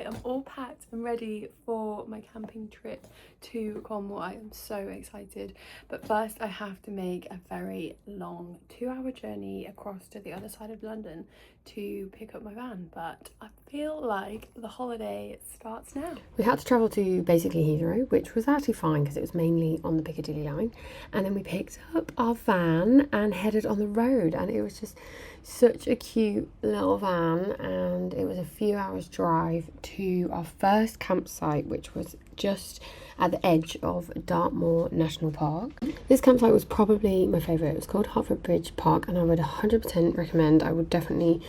I am all packed and ready for my camping trip to Cornwall. I am so excited, but first I have to make a very long 2-hour journey across to the other side of London to pick up my van, but I feel like the holiday starts now. We had to travel to basically Heathrow, which was actually fine because it was mainly on the Piccadilly line, and then we picked up our van and headed on the road, and it was just such a cute little van, and it was a few hours drive to our first campsite, which was just at the edge of Dartmoor National Park. This campsite was probably my favourite. It was called Hertford Bridge Park, and I would 100% recommend. I would definitely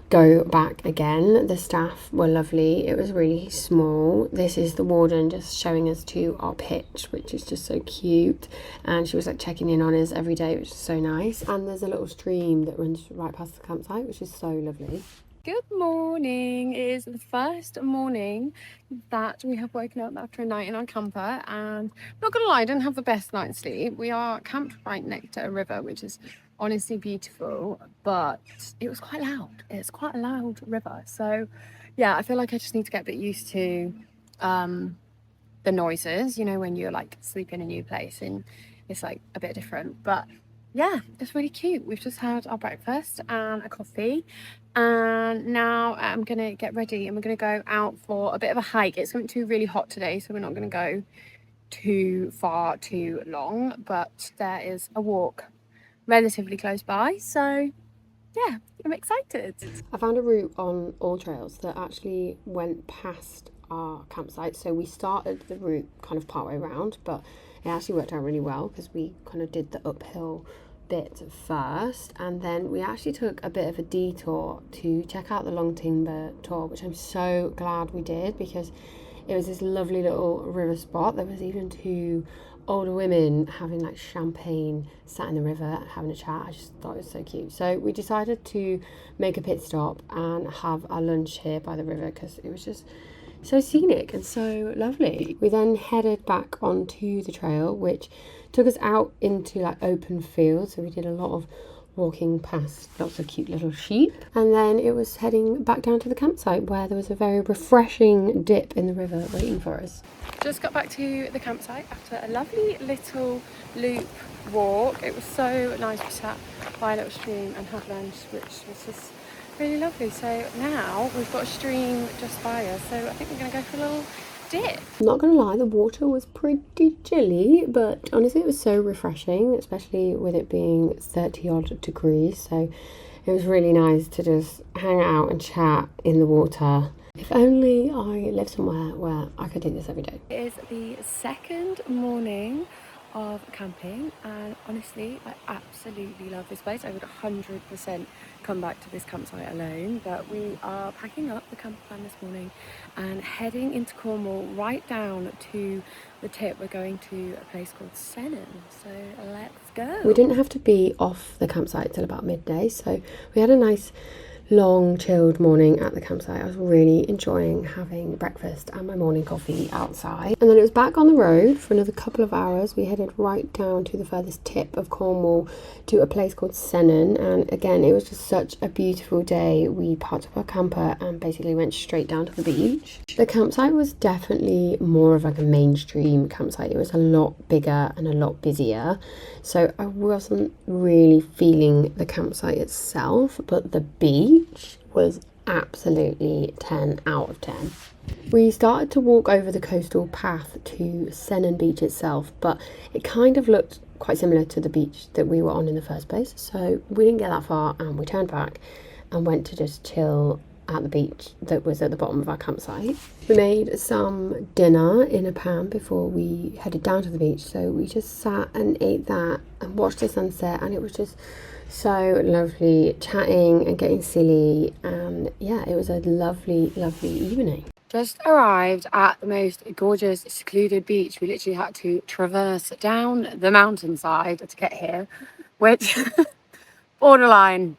go back again. The staff were lovely. It was really small. This is the warden just showing us to our pitch, which is just so cute, and she was like checking in on us every day, which is so nice. And there's a little stream that runs right past the campsite, which is so lovely. Good morning. It is the first morning that we have woken up after a night in our camper, and not gonna lie, I didn't have the best night's sleep. We are camped right next to a river, which is honestly beautiful, but it was quite loud. It's quite a loud river, so yeah, I feel like I just need to get a bit used to the noises, you know, when you're like sleeping in a new place and it's like a bit different. But yeah, it's really cute. We've just had our breakfast and a coffee, and now I'm gonna get ready and we're gonna go out for a bit of a hike. It's going to be really hot today, so we're not gonna go too far too long, but there is a walk relatively close by, so yeah, I'm excited. I found a route on All Trails that actually went past our campsite, so we started the route kind of partway around, but it actually worked out really well because we kind of did the uphill bit first, and then we actually took a bit of a detour to check out the Long Timber tour, which I'm so glad we did because it was this lovely little river spot. There was even 2 older women having like champagne sat in the river having a chat. I just thought it was so cute, so we decided to make a pit stop and have our lunch here by the river because it was just so scenic and so lovely. We then headed back onto the trail, which took us out into like open fields, so we did a lot of walking past lots of cute little sheep, and then it was heading back down to the campsite where there was a very refreshing dip in the river waiting for us. Just got back to the campsite after a lovely little loop walk. It was so nice. We sat by a little stream and had lunch, which was just really lovely. So now we've got a stream just by us, so I think we're going to go for a little dip. I'm not gonna lie, the water was pretty chilly, but honestly it was so refreshing, especially with it being 30 odd degrees, so it was really nice to just hang out and chat in the water. If only I lived somewhere where I could do this every day. It is the second morning of camping, and honestly I absolutely love this place. I would 100% come back to this campsite alone, but we are packing up the camper van this morning and heading into Cornwall, right down to the tip. We're going to a place called Sennan, so let's go. We didn't have to be off the campsite till about midday, so we had a nice long chilled morning at the campsite. I was really enjoying having breakfast and my morning coffee outside, and then it was back on the road for another couple of hours. We headed right down to the furthest tip of Cornwall to a place called Sennan, and again it was just such a beautiful day. We parked up our camper and basically went straight down to the beach. The campsite was definitely more of like a mainstream campsite. It was a lot bigger and a lot busier, so I wasn't really feeling the campsite itself, but the beach was absolutely 10 out of 10. We started to walk over the coastal path to Sennan Beach itself, but it kind of looked quite similar to the beach that we were on in the first place, so we didn't get that far and we turned back and went to just chill at the beach that was at the bottom of our campsite. We made some dinner in a pan before we headed down to the beach, so we just sat and ate that and watched the sunset, and it was just so lovely chatting and getting silly, and yeah, it was a lovely evening. Just arrived at the most gorgeous secluded beach. We literally had to traverse down the mountainside to get here, which borderline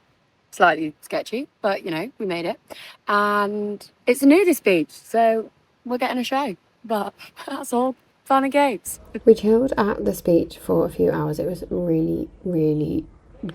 slightly sketchy, but you know, we made it. And it's a nudist beach, so we're getting a show, but that's all fun and games. We chilled at this beach for a few hours. It was really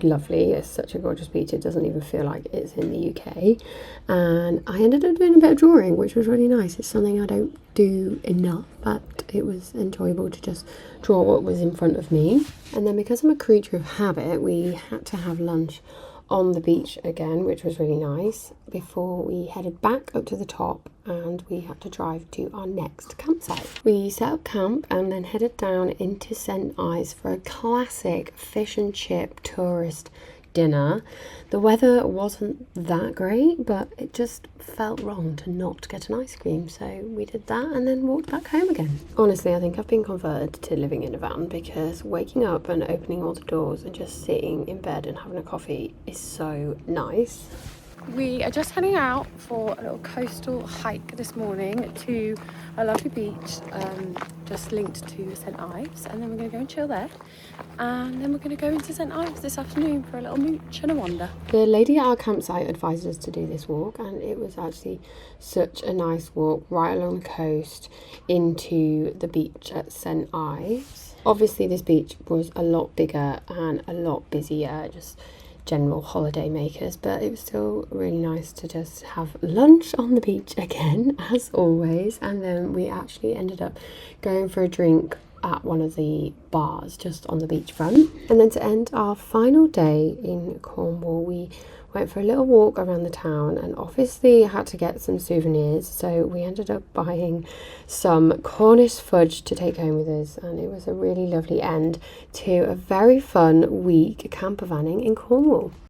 lovely. It's such a gorgeous beach, it doesn't even feel like it's in the UK. And I ended up doing a bit of drawing, which was really nice. It's something I don't do enough, but it was enjoyable to just draw what was in front of me. And then because I'm a creature of habit, we had to have lunch on the beach again, which was really nice, before we headed back up to the top and we had to drive to our next campsite. We set up camp and then headed down into St. Ives for a classic fish and chip tourist dinner. The weather wasn't that great, but it just felt wrong to not get an ice cream, so we did that and then walked back home again. Honestly, I think I've been converted to living in a van, because waking up and opening all the doors and just sitting in bed and having a coffee is so nice. We are just heading out for a little coastal hike this morning to a lovely beach just linked to St. Ives, and then we're going to go and chill there, and then we're going to go into St. Ives this afternoon for a little mooch and a wander. The lady at our campsite advised us to do this walk, and it was actually such a nice walk right along the coast into the beach at St. Ives. Obviously this beach was a lot bigger and a lot busier, just general holiday makers, but it was still really nice to just have lunch on the beach again, as always. And then we actually ended up going for a drink at one of the bars just on the beachfront. And then to end our final day in Cornwall, we went for a little walk around the town, and obviously had to get some souvenirs, so we ended up buying some Cornish fudge to take home with us, and it was a really lovely end to a very fun week campervanning in Cornwall.